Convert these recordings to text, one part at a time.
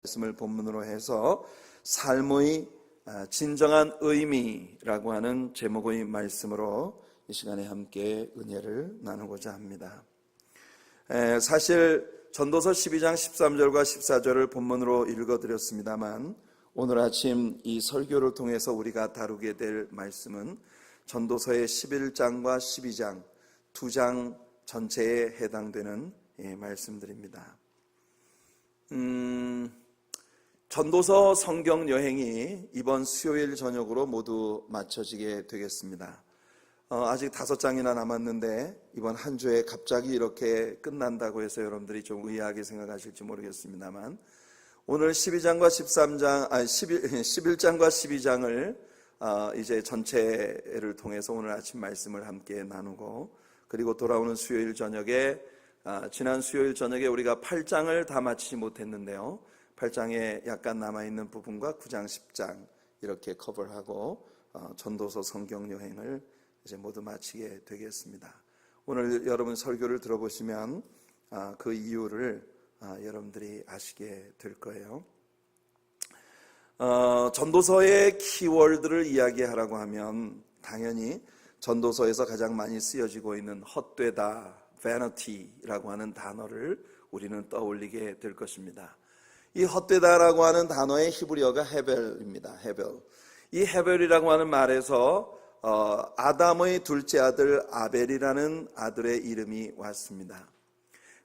말씀을 본문으로 해서 삶의 진정한 의미라고 하는 제목의 말씀으로 이 시간에 함께 은혜를 나누고자 합니다. 사실 전도서 12장 13절과 14절을 본문으로 읽어드렸습니다만 오늘 아침 이 설교를 통해서 우리가 다루게 될 말씀은 전도서의 11장과 12장 두 장 전체에 해당되는 말씀들입니다. 전도서 성경 여행이 이번 수요일 저녁으로 모두 마쳐지게 되겠습니다. 아직 5장이나 남았는데 이번 한 주에 갑자기 이렇게 끝난다고 해서 여러분들이 좀 의아하게 생각하실지 모르겠습니다만 오늘 11장과 12장을 이제 전체를 통해서 오늘 아침 말씀을 함께 나누고 그리고 돌아오는 수요일 저녁에 지난 수요일 저녁에 우리가 8장을 다 마치지 못했는데요. 8장에 약간 남아있는 부분과 9장, 10장 이렇게 커버하고 전도서 성경 여행을 이제 모두 마치게 되겠습니다. 오늘 여러분 설교를 들어보시면 그 이유를 여러분들이 아시게 될 거예요. 전도서의 키워드를 이야기하라고 하면 당연히 전도서에서 가장 많이 쓰여지고 있는 헛되다, vanity라고 하는 단어를 우리는 떠올리게 될 것입니다. 이 헛되다라고 하는 단어의 히브리어가 헤벨입니다. 헤벨. 이 헤벨이라고 하는 말에서 아담의 둘째 아들 아벨이라는 아들의 이름이 왔습니다.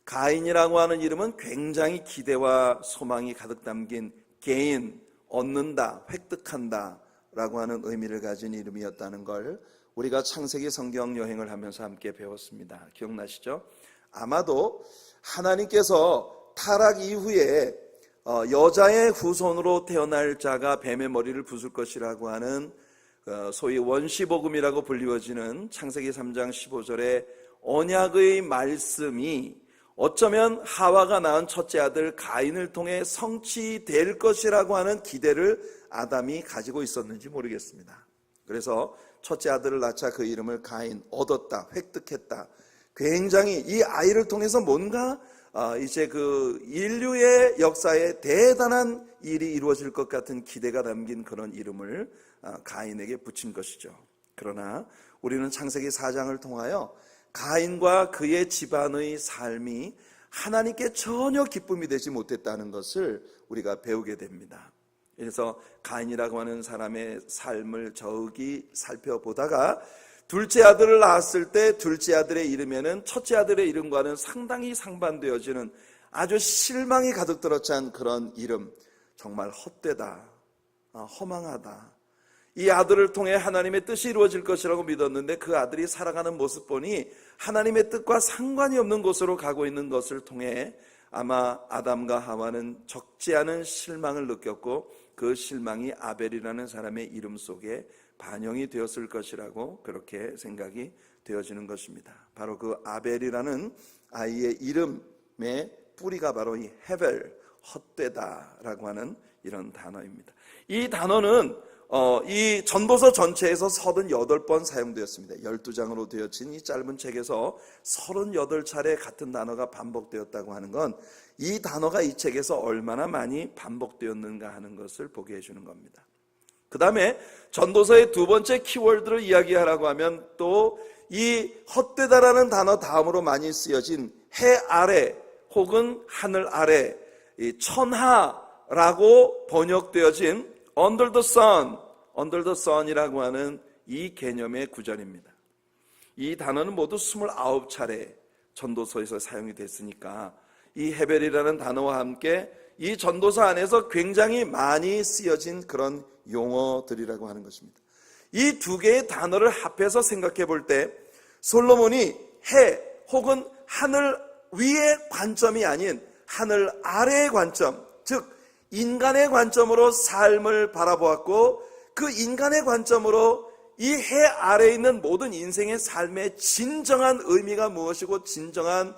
가인이라고 하는 이름은 굉장히 기대와 소망이 가득 담긴 게인, 얻는다, 획득한다 라고 하는 의미를 가진 이름이었다는 걸 우리가 창세기 성경 여행을 하면서 함께 배웠습니다. 기억나시죠? 아마도 하나님께서 타락 이후에 여자의 후손으로 태어날 자가 뱀의 머리를 부술 것이라고 하는 소위 원시복음이라고 불리워지는 창세기 3장 15절의 언약의 말씀이 어쩌면 하와가 낳은 첫째 아들 가인을 통해 성취될 것이라고 하는 기대를 아담이 가지고 있었는지 모르겠습니다. 그래서 첫째 아들을 낳자 그 이름을 가인, 얻었다, 획득했다. 굉장히 이 아이를 통해서 뭔가 이제 그 인류의 역사에 대단한 일이 이루어질 것 같은 기대가 담긴 그런 이름을 가인에게 붙인 것이죠. 그러나 우리는 창세기 4장을 통하여 가인과 그의 집안의 삶이 하나님께 전혀 기쁨이 되지 못했다는 것을 우리가 배우게 됩니다. 그래서 가인이라고 하는 사람의 삶을 저기 살펴보다가 둘째 아들을 낳았을 때 둘째 아들의 이름에는 첫째 아들의 이름과는 상당히 상반되어지는 아주 실망이 가득 들어찬 그런 이름, 정말 헛되다, 허망하다. 이 아들을 통해 하나님의 뜻이 이루어질 것이라고 믿었는데 그 아들이 살아가는 모습 보니 하나님의 뜻과 상관이 없는 곳으로 가고 있는 것을 통해 아마 아담과 하와는 적지 않은 실망을 느꼈고 그 실망이 아벨이라는 사람의 이름 속에 반영이 되었을 것이라고 그렇게 생각이 되어지는 것입니다. 바로 그 아벨이라는 아이의 이름의 뿌리가 바로 이 헤벨, 헛되다라고 하는 이런 단어입니다. 이 단어는 이 전도서 전체에서 38번 사용되었습니다. 12장으로 되어진 이 짧은 책에서 38차례 같은 단어가 반복되었다고 하는 건 이 단어가 이 책에서 얼마나 많이 반복되었는가 하는 것을 보게 해주는 겁니다. 그 다음에 전도서의 두 번째 키워드를 이야기하라고 하면 또 이 헛되다라는 단어 다음으로 많이 쓰여진 해 아래 혹은 하늘 아래 이 천하라고 번역되어진 under the sun이라고 하는 이 개념의 구절입니다. 이 단어는 모두 29차례 전도서에서 사용이 됐으니까 이 헤벨이라는 단어와 함께 이 전도서 안에서 굉장히 많이 쓰여진 그런 용어들이라고 하는 것입니다. 이 두 개의 단어를 합해서 생각해 볼 때 솔로몬이 해 혹은 하늘 위의 관점이 아닌 하늘 아래의 관점, 즉 인간의 관점으로 삶을 바라보았고 그 인간의 관점으로 이 해 아래에 있는 모든 인생의 삶의 진정한 의미가 무엇이고 진정한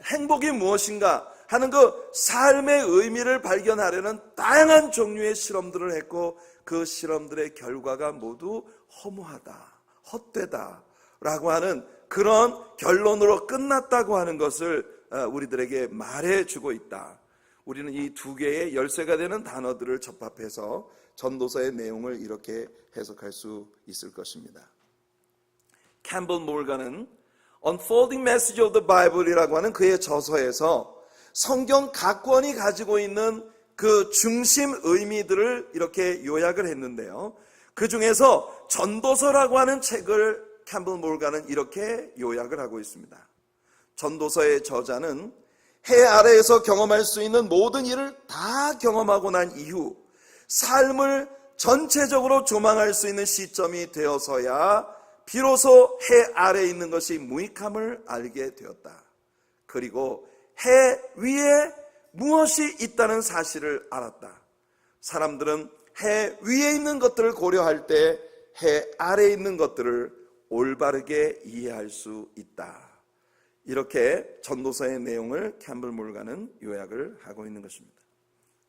행복이 무엇인가 하는 그 삶의 의미를 발견하려는 다양한 종류의 실험들을 했고 그 실험들의 결과가 모두 허무하다, 헛되다 라고 하는 그런 결론으로 끝났다고 하는 것을 우리들에게 말해주고 있다. 우리는 이 두 개의 열쇠가 되는 단어들을 접합해서 전도서의 내용을 이렇게 해석할 수 있을 것입니다. 캠벨 몰간은 Unfolding Message of the Bible이라고 하는 그의 저서에서 성경 각 권이 가지고 있는 그 중심 의미들을 이렇게 요약을 했는데요. 그 중에서 전도서라고 하는 책을 캠벨 몰간은 이렇게 요약을 하고 있습니다. 전도서의 저자는 해 아래에서 경험할 수 있는 모든 일을 다 경험하고 난 이후 삶을 전체적으로 조망할 수 있는 시점이 되어서야 비로소 해 아래에 있는 것이 무익함을 알게 되었다. 그리고 해 위에 무엇이 있다는 사실을 알았다. 사람들은 해 위에 있는 것들을 고려할 때 해 아래에 있는 것들을 올바르게 이해할 수 있다. 이렇게 전도서의 내용을 캠벨 몰간은 요약을 하고 있는 것입니다.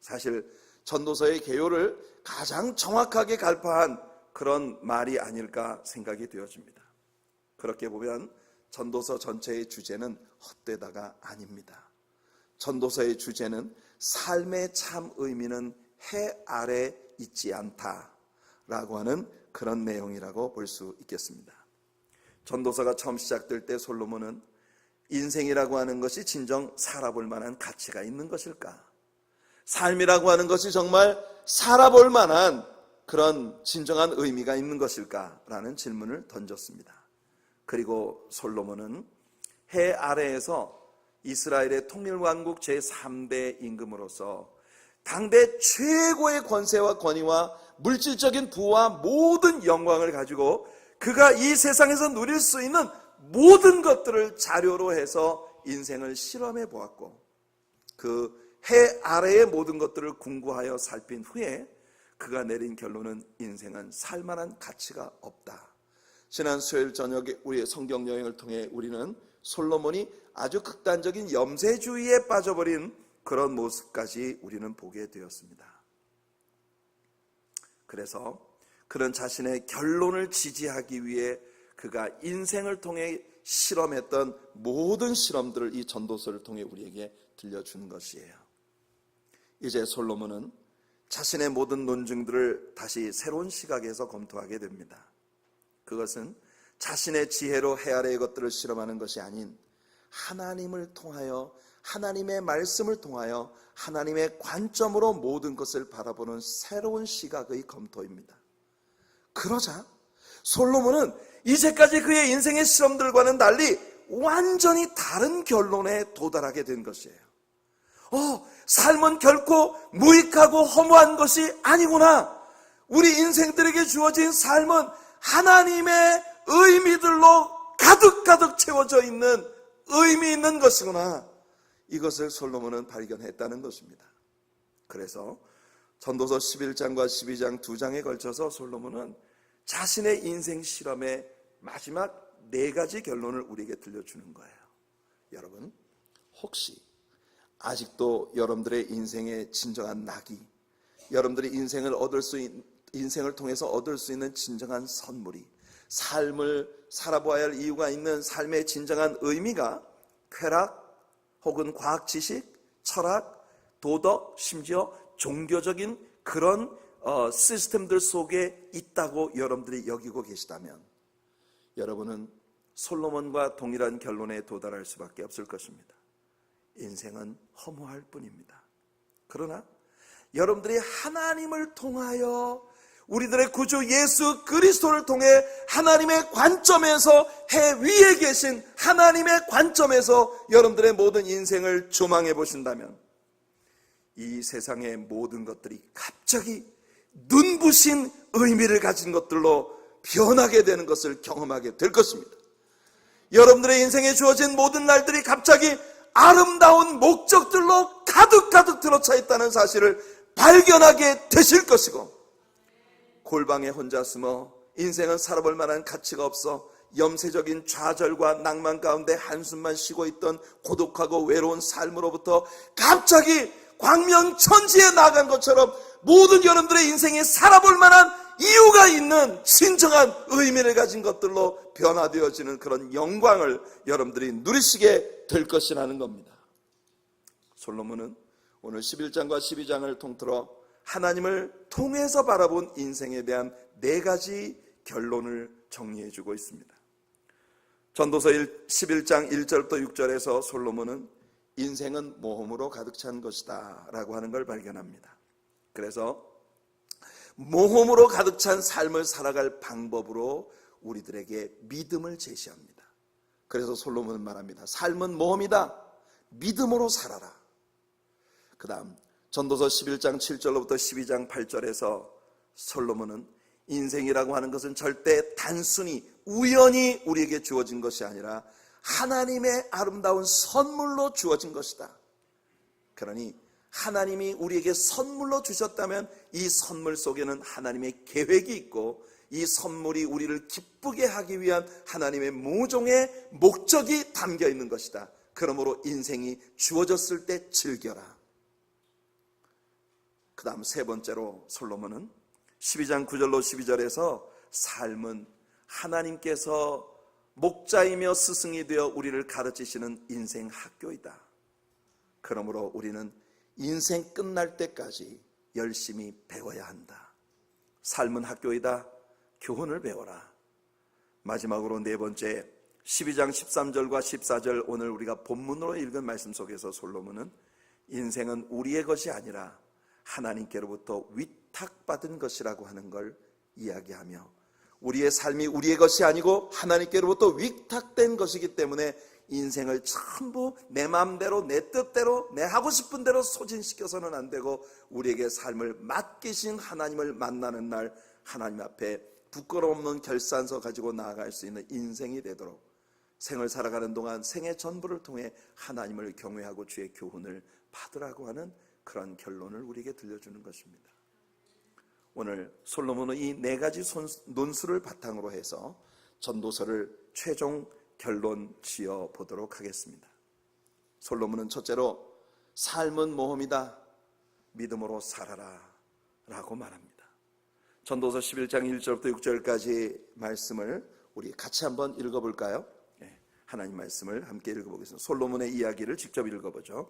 사실 전도서의 개요를 가장 정확하게 갈파한 그런 말이 아닐까 생각이 되어집니다. 그렇게 보면 전도서 전체의 주제는 헛되다가 아닙니다. 전도서의 주제는 삶의 참 의미는 해 아래 있지 않다라고 하는 그런 내용이라고 볼 수 있겠습니다. 전도서가 처음 시작될 때 솔로몬은 인생이라고 하는 것이 진정 살아볼 만한 가치가 있는 것일까? 삶이라고 하는 것이 정말 살아볼 만한 그런 진정한 의미가 있는 것일까? 라는 질문을 던졌습니다. 그리고 솔로몬은 해 아래에서 이스라엘의 통일왕국 제3대 임금으로서 당대 최고의 권세와 권위와 물질적인 부와 모든 영광을 가지고 그가 이 세상에서 누릴 수 있는 모든 것들을 자료로 해서 인생을 실험해 보았고 그 해 아래의 모든 것들을 궁구하여 살핀 후에 그가 내린 결론은 인생은 살만한 가치가 없다. 지난 수요일 저녁에 우리의 성경 여행을 통해 우리는 솔로몬이 아주 극단적인 염세주의에 빠져버린 그런 모습까지 우리는 보게 되었습니다. 그래서 그런 자신의 결론을 지지하기 위해 그가 인생을 통해 실험했던 모든 실험들을 이 전도서를 통해 우리에게 들려주는 것이에요. 이제 솔로몬은 자신의 모든 논증들을 다시 새로운 시각에서 검토하게 됩니다. 그것은 자신의 지혜로 해 아래의 것들을 실험하는 것이 아닌 하나님을 통하여 하나님의 말씀을 통하여 하나님의 관점으로 모든 것을 바라보는 새로운 시각의 검토입니다. 그러자 솔로몬은 이제까지 그의 인생의 실험들과는 달리 완전히 다른 결론에 도달하게 된 것이에요. 삶은 결코 무익하고 허무한 것이 아니구나. 우리 인생들에게 주어진 삶은 하나님의 의미들로 가득가득 채워져 있는 의미 있는 것이구나. 이것을 솔로몬은 발견했다는 것입니다. 그래서 전도서 11장과 12장 두 장에 걸쳐서 솔로몬은 자신의 인생 실험의 마지막 4가지 결론을 우리에게 들려주는 거예요. 여러분, 혹시 아직도 여러분들의 인생의 진정한 낙이, 여러분들의 인생을 통해서 얻을 수 있는 진정한 선물이, 삶을 살아보아야 할 이유가 있는 삶의 진정한 의미가 쾌락 혹은 과학 지식, 철학, 도덕, 심지어 종교적인 그런 시스템들 속에 있다고 여러분들이 여기고 계시다면 여러분은 솔로몬과 동일한 결론에 도달할 수밖에 없을 것입니다. 인생은 허무할 뿐입니다. 그러나 여러분들이 하나님을 통하여 우리들의 구주 예수 그리스도를 통해 하나님의 관점에서 해 위에 계신 하나님의 관점에서 여러분들의 모든 인생을 조망해 보신다면 이 세상의 모든 것들이 갑자기 눈부신 의미를 가진 것들로 변하게 되는 것을 경험하게 될 것입니다. 여러분들의 인생에 주어진 모든 날들이 갑자기 아름다운 목적들로 가득가득 들어차 있다는 사실을 발견하게 되실 것이고, 골방에 혼자 숨어 인생은 살아볼 만한 가치가 없어 염세적인 좌절과 낭만 가운데 한숨만 쉬고 있던 고독하고 외로운 삶으로부터 갑자기 광명천지에 나간 것처럼 모든 여러분들의 인생에 살아볼 만한 이유가 있는 진정한 의미를 가진 것들로 변화되어지는 그런 영광을 여러분들이 누리시게 될 것이라는 겁니다. 솔로몬은 오늘 11장과 12장을 통틀어 하나님을 통해서 바라본 인생에 대한 4가지 결론을 정리해 주고 있습니다. 전도서 11장 1절부터 6절에서 솔로몬은 인생은 모험으로 가득 찬 것이다 라고 하는 걸 발견합니다. 그래서 모험으로 가득 찬 삶을 살아갈 방법으로 우리들에게 믿음을 제시합니다. 그래서 솔로몬은 말합니다. 삶은 모험이다. 믿음으로 살아라. 그 다음 전도서 11장 7절로부터 12장 8절에서 솔로몬은 인생이라고 하는 것은 절대 단순히 우연히 우리에게 주어진 것이 아니라 하나님의 아름다운 선물로 주어진 것이다. 그러니 하나님이 우리에게 선물로 주셨다면 이 선물 속에는 하나님의 계획이 있고 이 선물이 우리를 기쁘게 하기 위한 하나님의 모종의 목적이 담겨 있는 것이다. 그러므로 인생이 주어졌을 때 즐겨라. 그 다음 3번째로 솔로몬은 12장 9절로 12절에서 삶은 하나님께서 목자이며 스승이 되어 우리를 가르치시는 인생 학교이다. 그러므로 우리는 인생 끝날 때까지 열심히 배워야 한다. 삶은 학교이다. 교훈을 배워라. 마지막으로 4번째 12장 13절과 14절 오늘 우리가 본문으로 읽은 말씀 속에서 솔로몬은 인생은 우리의 것이 아니라 하나님께로부터 위탁받은 것이라고 하는 걸 이야기하며 우리의 삶이 우리의 것이 아니고 하나님께로부터 위탁된 것이기 때문에 인생을 전부 내 마음대로 내 뜻대로 내 하고 싶은 대로 소진시켜서는 안 되고 우리에게 삶을 맡기신 하나님을 만나는 날 하나님 앞에 부끄러움 없는 결산서 가지고 나아갈 수 있는 인생이 되도록 생을 살아가는 동안 생의 전부를 통해 하나님을 경외하고 주의 교훈을 받으라고 하는 그런 결론을 우리에게 들려주는 것입니다. 오늘 솔로몬은 이 4가지 논술을 바탕으로 해서 전도서를 최종 결론 지어 보도록 하겠습니다. 솔로몬은 첫째로 삶은 모험이다. 믿음으로 살아라 라고 말합니다. 전도서 11장 1절부터 6절까지 말씀을 우리 같이 한번 읽어볼까요? 하나님 말씀을 함께 읽어보겠습니다. 솔로몬의 이야기를 직접 읽어보죠.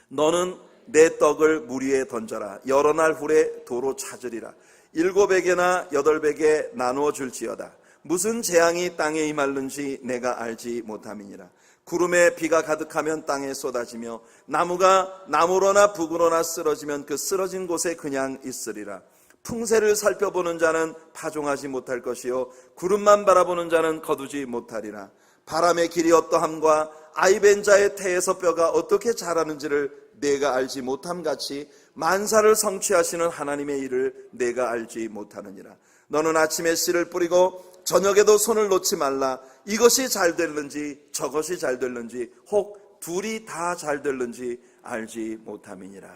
너는 내 떡을 물 위에 던져라. 여러 날 후에 도로 찾으리라. 7배게나 8배게 나누어 줄지어다. 무슨 재앙이 땅에 임하는지 내가 알지 못함이니라. 구름에 비가 가득하면 땅에 쏟아지며 나무가 나무로나 북으로나 쓰러지면 그 쓰러진 곳에 그냥 있으리라. 풍세를 살펴보는 자는 파종하지 못할 것이요 구름만 바라보는 자는 거두지 못하리라. 바람의 길이 어떠함과 아이벤 자의 태에서 뼈가 어떻게 자라는지를 내가 알지 못함같이 만사를 성취하시는 하나님의 일을 내가 알지 못하느니라. 너는 아침에 씨를 뿌리고 저녁에도 손을 놓지 말라. 이것이 잘 될는지 저것이 잘 될는지 혹 둘이 다 잘 될는지 알지 못함이니라.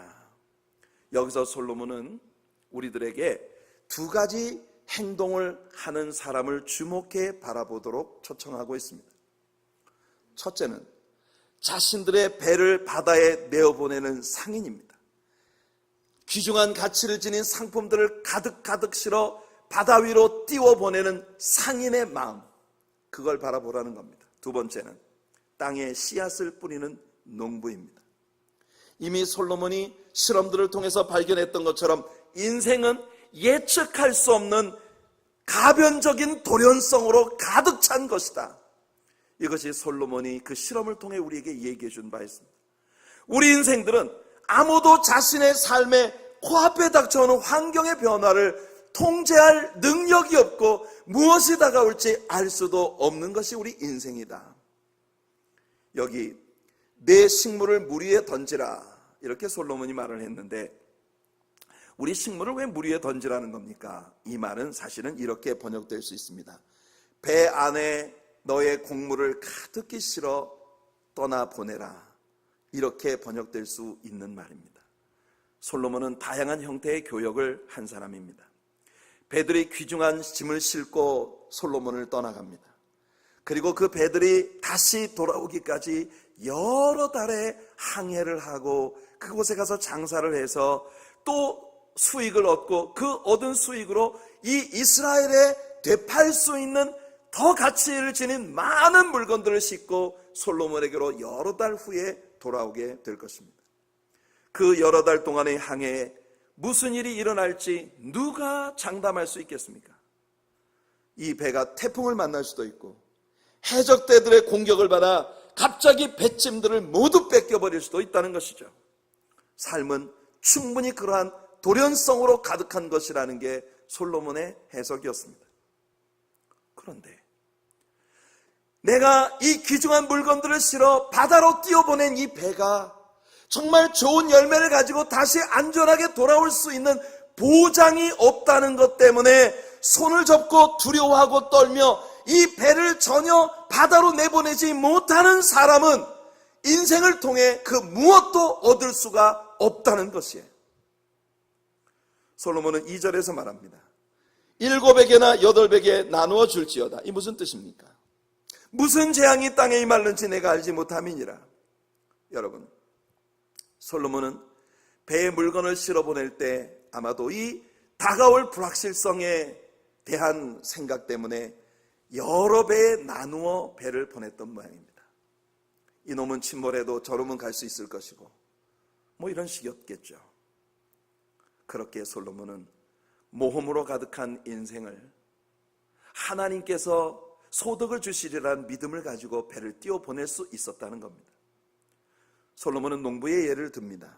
여기서 솔로몬은 우리들에게 2가지 행동을 하는 사람을 주목해 바라보도록 초청하고 있습니다. 첫째는 자신들의 배를 바다에 내어보내는 상인입니다. 귀중한 가치를 지닌 상품들을 가득 실어 바다 위로 띄워보내는 상인의 마음, 그걸 바라보라는 겁니다. 2번째는 땅에 씨앗을 뿌리는 농부입니다. 이미 솔로몬이 실험들을 통해서 발견했던 것처럼 인생은 예측할 수 없는 가변적인 돌연성으로 가득 찬 것이다. 이것이 솔로몬이 그 실험을 통해 우리에게 얘기해 준 바 있습니다. 우리 인생들은 아무도 자신의 삶에 코앞에 닥쳐오는 환경의 변화를 통제할 능력이 없고 무엇이 다가올지 알 수도 없는 것이 우리 인생이다. 여기 내 식물을 물 위에 던지라 이렇게 솔로몬이 말을 했는데 우리 식물을 왜 물 위에 던지라는 겁니까? 이 말은 사실은 이렇게 번역될 수 있습니다. 배 안에 너의 곡물을 가득히 실어 떠나보내라. 이렇게 번역될 수 있는 말입니다. 솔로몬은 다양한 형태의 교역을 한 사람입니다. 배들이 귀중한 짐을 싣고 솔로몬을 떠나갑니다. 그리고 그 배들이 다시 돌아오기까지 여러 달의 항해를 하고 그곳에 가서 장사를 해서 또 수익을 얻고 그 얻은 수익으로 이 이스라엘에 되팔 수 있는 더 가치를 지닌 많은 물건들을 싣고 솔로몬에게로 여러 달 후에 돌아오게 될 것입니다. 그 여러 달 동안의 항해에 무슨 일이 일어날지 누가 장담할 수 있겠습니까? 이 배가 태풍을 만날 수도 있고 해적대들의 공격을 받아 갑자기 뱃짐들을 모두 뺏겨버릴 수도 있다는 것이죠. 삶은 충분히 그러한 돌연성으로 가득한 것이라는 게 솔로몬의 해석이었습니다. 그런데 내가 이 귀중한 물건들을 실어 바다로 띄워보낸 이 배가 정말 좋은 열매를 가지고 다시 안전하게 돌아올 수 있는 보장이 없다는 것 때문에 손을 접고 두려워하고 떨며 이 배를 전혀 바다로 내보내지 못하는 사람은 인생을 통해 그 무엇도 얻을 수가 없다는 것이에요. 솔로몬은 2절에서 말합니다. 7에게나 8에게 나누어 줄지어다. 이 무슨 뜻입니까? 무슨 재앙이 땅에 임할는지 내가 알지 못함이니라. 여러분, 솔로몬은 배에 물건을 실어 보낼 때 아마도 이 다가올 불확실성에 대한 생각 때문에 여러 배에 나누어 배를 보냈던 모양입니다. 이놈은 침몰해도 저놈은 갈 수 있을 것이고 뭐 이런 식이었겠죠. 그렇게 솔로몬은 모험으로 가득한 인생을 하나님께서 소득을 주시리라는 믿음을 가지고 배를 띄워 보낼 수 있었다는 겁니다. 솔로몬은 농부의 예를 듭니다.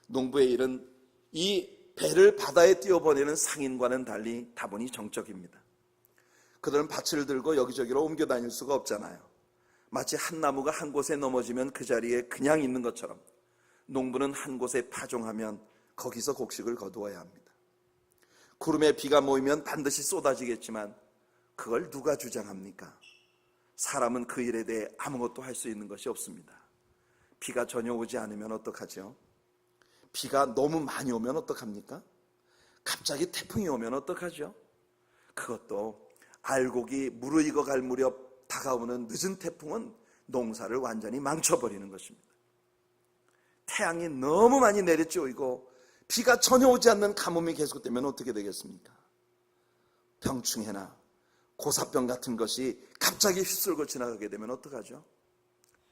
농부의 일은 이 배를 바다에 띄워 보내는 상인과는 달리 다분히 정적입니다. 그들은 밭을 들고 여기저기로 옮겨 다닐 수가 없잖아요. 마치 한 나무가 한 곳에 넘어지면 그 자리에 그냥 있는 것처럼 농부는 한 곳에 파종하면 거기서 곡식을 거두어야 합니다. 구름에 비가 모이면 반드시 쏟아지겠지만 그걸 누가 주장합니까? 사람은 그 일에 대해 아무것도 할 수 있는 것이 없습니다. 비가 전혀 오지 않으면 어떡하죠? 비가 너무 많이 오면 어떡합니까? 갑자기 태풍이 오면 어떡하죠? 그것도 알곡이 무르익어 갈 무렵 다가오는 늦은 태풍은 농사를 완전히 망쳐버리는 것입니다. 태양이 너무 많이 내리쬐이고 비가 전혀 오지 않는 가뭄이 계속되면 어떻게 되겠습니까? 병충해나 고사병 같은 것이 갑자기 휩쓸고 지나가게 되면 어떡하죠?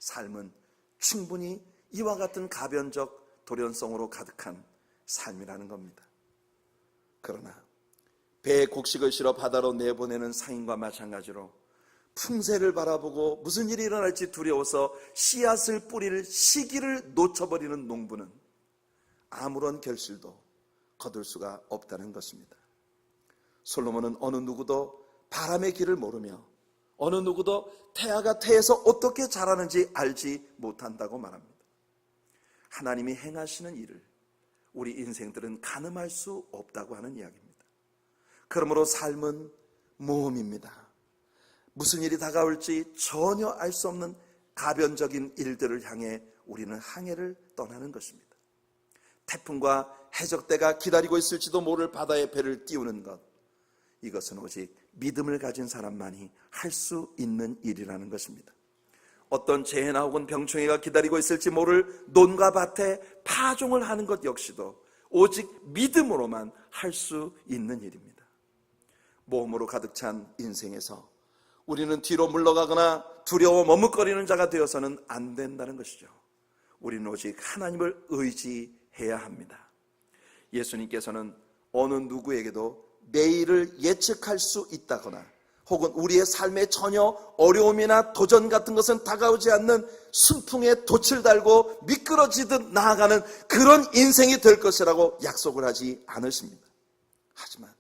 삶은 충분히 이와 같은 가변적 돌연성으로 가득한 삶이라는 겁니다. 그러나 배에 곡식을 실어 바다로 내보내는 상인과 마찬가지로 풍세를 바라보고 무슨 일이 일어날지 두려워서 씨앗을 뿌릴 시기를 놓쳐버리는 농부는 아무런 결실도 거둘 수가 없다는 것입니다. 솔로몬은 어느 누구도 바람의 길을 모르며 어느 누구도 태아가 태에서 어떻게 자라는지 알지 못한다고 말합니다. 하나님이 행하시는 일을 우리 인생들은 가늠할 수 없다고 하는 이야기입니다. 그러므로 삶은 모험입니다. 무슨 일이 다가올지 전혀 알 수 없는 가변적인 일들을 향해 우리는 항해를 떠나는 것입니다. 태풍과 해적대가 기다리고 있을지도 모를 바다에 배를 띄우는 것, 이것은 오직 믿음을 가진 사람만이 할 수 있는 일이라는 것입니다. 어떤 재해나 혹은 병충해가 기다리고 있을지 모를 논과 밭에 파종을 하는 것 역시도 오직 믿음으로만 할 수 있는 일입니다. 모험으로 가득 찬 인생에서 우리는 뒤로 물러가거나 두려워 머뭇거리는 자가 되어서는 안 된다는 것이죠. 우리는 오직 하나님을 의지해야 합니다. 예수님께서는 어느 누구에게도 내일을 예측할 수 있다거나 혹은 우리의 삶에 전혀 어려움이나 도전 같은 것은 다가오지 않는 순풍에 돛을 달고 미끄러지듯 나아가는 그런 인생이 될 것이라고 약속을 하지 않으십니다. 하지만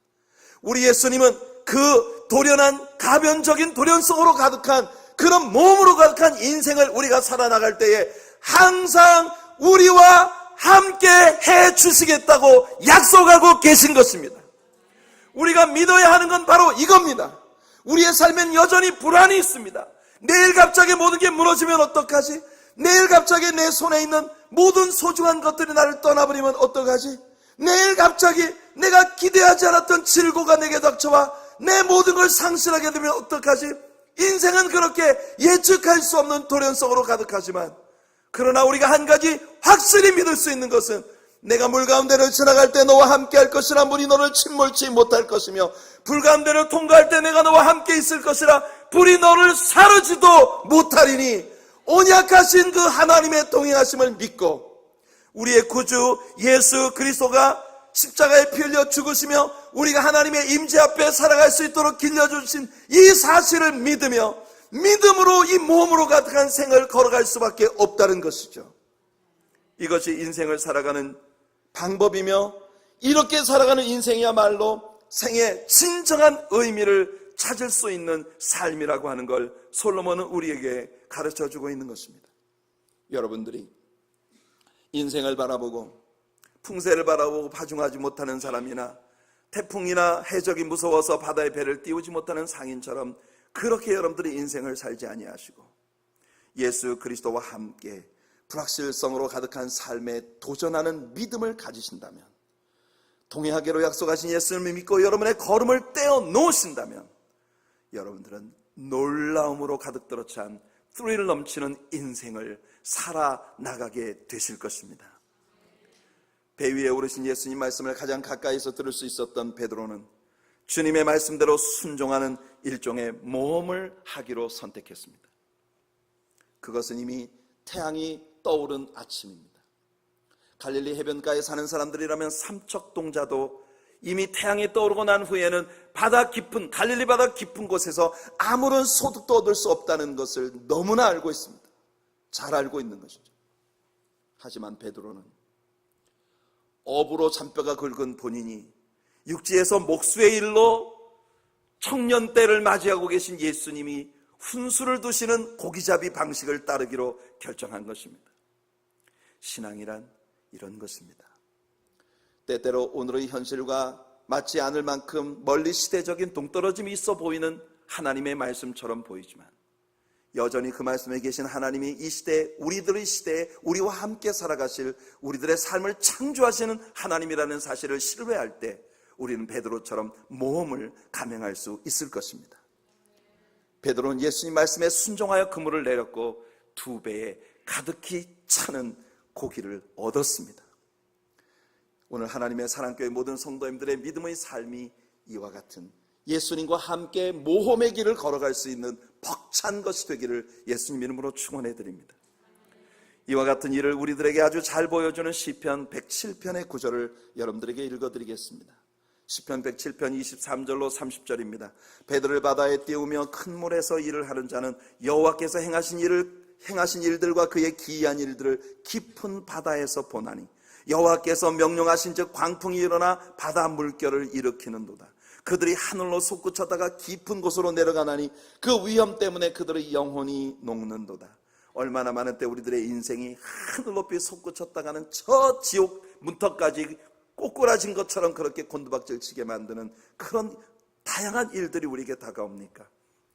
우리 예수님은 그 돌연한 가변적인 돌연성으로 가득한 그런 몸으로 가득한 인생을 우리가 살아나갈 때에 항상 우리와 함께 해 주시겠다고 약속하고 계신 것입니다. 우리가 믿어야 하는 건 바로 이겁니다. 우리의 삶엔 여전히 불안이 있습니다. 내일 갑자기 모든 게 무너지면 어떡하지? 내일 갑자기 내 손에 있는 모든 소중한 것들이 나를 떠나버리면 어떡하지? 내일 갑자기 내가 기대하지 않았던 질고가 내게 닥쳐와 내 모든 걸 상실하게 되면 어떡하지? 인생은 그렇게 예측할 수 없는 돌연성으로 가득하지만 그러나 우리가 한 가지 확실히 믿을 수 있는 것은 내가 물 가운데를 지나갈 때 너와 함께 할 것이라 물이 너를 침몰치 못할 것이며 불 가운데를 통과할 때 내가 너와 함께 있을 것이라 불이 너를 사르지도 못하리니 언약하신 그 하나님의 동행하심을 믿고 우리의 구주 예수 그리스도가 십자가에 피 흘려 죽으시며 우리가 하나님의 임재 앞에 살아갈 수 있도록 길려주신 이 사실을 믿으며 믿음으로 이 몸으로 가득한 생을 걸어갈 수밖에 없다는 것이죠. 이것이 인생을 살아가는 방법이며 이렇게 살아가는 인생이야말로 생의 진정한 의미를 찾을 수 있는 삶이라고 하는 걸 솔로몬은 우리에게 가르쳐주고 있는 것입니다. 여러분들이 인생을 바라보고 풍세를 바라보고 파중하지 못하는 사람이나 태풍이나 해적이 무서워서 바다의 배를 띄우지 못하는 상인처럼 그렇게 여러분들이 인생을 살지 아니하시고 예수 그리스도와 함께 불확실성으로 가득한 삶에 도전하는 믿음을 가지신다면, 동행하기로 약속하신 예수님을 믿고 여러분의 걸음을 떼어 놓으신다면 여러분들은 놀라움으로 가득 들어찬 스릴 넘치는 인생을 살아나가게 되실 것입니다. 배 위에 오르신 예수님 말씀을 가장 가까이서 들을 수 있었던 베드로는 주님의 말씀대로 순종하는 일종의 모험을 하기로 선택했습니다. 그것은 이미 태양이 떠오른 아침입니다. 갈릴리 해변가에 사는 사람들이라면 삼척동자도 이미 태양이 떠오르고 난 후에는 바다 깊은 갈릴리 바다 깊은 곳에서 아무런 소득도 얻을 수 없다는 것을 너무나 알고 있습니다. 잘 알고 있는 것이죠. 하지만 베드로는 업으로 잔뼈가 굵은 본인이 육지에서 목수의 일로 청년 때를 맞이하고 계신 예수님이 훈수를 두시는 고기잡이 방식을 따르기로 결정한 것입니다. 신앙이란 이런 것입니다. 때때로 오늘의 현실과 맞지 않을 만큼 멀리 시대적인 동떨어짐이 있어 보이는 하나님의 말씀처럼 보이지만 여전히 그 말씀에 계신 하나님이 이 시대에 우리들의 시대에 우리와 함께 살아가실 우리들의 삶을 창조하시는 하나님이라는 사실을 신뢰할 때 우리는 베드로처럼 모험을 감행할 수 있을 것입니다. 베드로는 예수님 말씀에 순종하여 그물을 내렸고 2배에 가득히 차는 고기를 얻었습니다. 오늘 하나님의 사랑교회 모든 성도님들의 믿음의 삶이 이와 같은 예수님과 함께 모험의 길을 걸어갈 수 있는 벅찬 것이 되기를 예수님 이름으로 축원해 드립니다. 이와 같은 일을 우리들에게 아주 잘 보여주는 시편 107편의 구절을 여러분들에게 읽어드리겠습니다. 시편 107편 23절로 30절입니다. 배들을 바다에 띄우며 큰 물에서 일을 하는 자는 여호와께서 행하신 일들과 그의 기이한 일들을 깊은 바다에서 보나니 여호와께서 명령하신 즉 광풍이 일어나 바다 물결을 일으키는도다. 그들이 하늘로 솟구쳤다가 깊은 곳으로 내려가나니 그 위험 때문에 그들의 영혼이 녹는도다. 얼마나 많은 때 우리들의 인생이 하늘 높이 솟구쳤다가는 저 지옥 문턱까지 꼬꾸라진 것처럼 그렇게 곤두박질 치게 만드는 그런 다양한 일들이 우리에게 다가옵니까?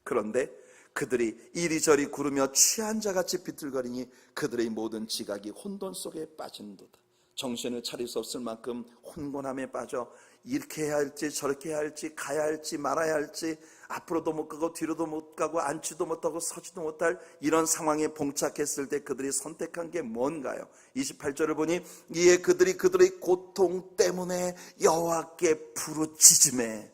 그런데 그들이 이리저리 구르며 취한 자같이 비틀거리니 그들의 모든 지각이 혼돈 속에 빠진도다. 정신을 차릴 수 없을 만큼 혼곤함에 빠져 이렇게 해야 할지 저렇게 해야 할지 가야 할지 말아야 할지 앞으로도 못 가고 뒤로도 못 가고 앉지도 못하고 서지도 못할 이런 상황에 봉착했을 때 그들이 선택한 게 뭔가요? 28절을 보니 이에 그들이 그들의 고통 때문에 여호와께 부르짖으매.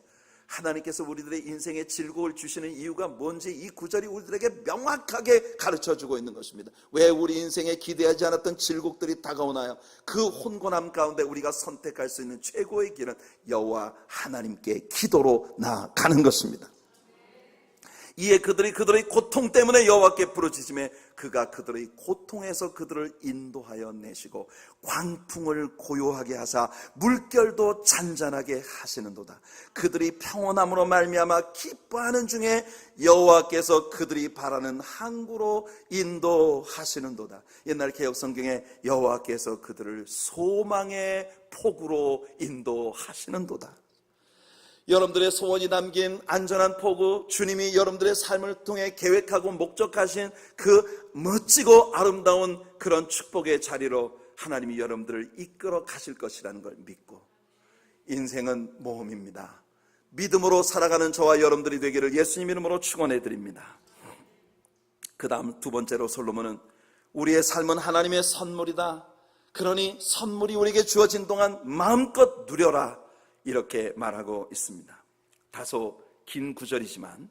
하나님께서 우리들의 인생에 즐거움을 주시는 이유가 뭔지 이 구절이 우리들에게 명확하게 가르쳐주고 있는 것입니다. 왜 우리 인생에 기대하지 않았던 질곡들이 다가오나요? 그 혼곤함 가운데 우리가 선택할 수 있는 최고의 길은 여호와 하나님께 기도로 나아가는 것입니다. 이에 그들이 그들의 고통 때문에 여호와께 부르짖으매 그가 그들의 고통에서 그들을 인도하여 내시고 광풍을 고요하게 하사 물결도 잔잔하게 하시는도다. 그들이 평온함으로 말미암아 기뻐하는 중에 여호와께서 그들이 바라는 항구로 인도하시는도다. 옛날 개역 성경에 여호와께서 그들을 소망의 폭으로 인도하시는도다. 여러분들의 소원이 담긴 안전한 포구, 주님이 여러분들의 삶을 통해 계획하고 목적하신 그 멋지고 아름다운 그런 축복의 자리로 하나님이 여러분들을 이끌어 가실 것이라는 걸 믿고, 인생은 모험입니다. 믿음으로 살아가는 저와 여러분들이 되기를 예수님 이름으로 축원해 드립니다. 그 다음 2번째로 솔로몬은 우리의 삶은 하나님의 선물이다. 그러니 선물이 우리에게 주어진 동안 마음껏 누려라. 이렇게 말하고 있습니다. 다소 긴 구절이지만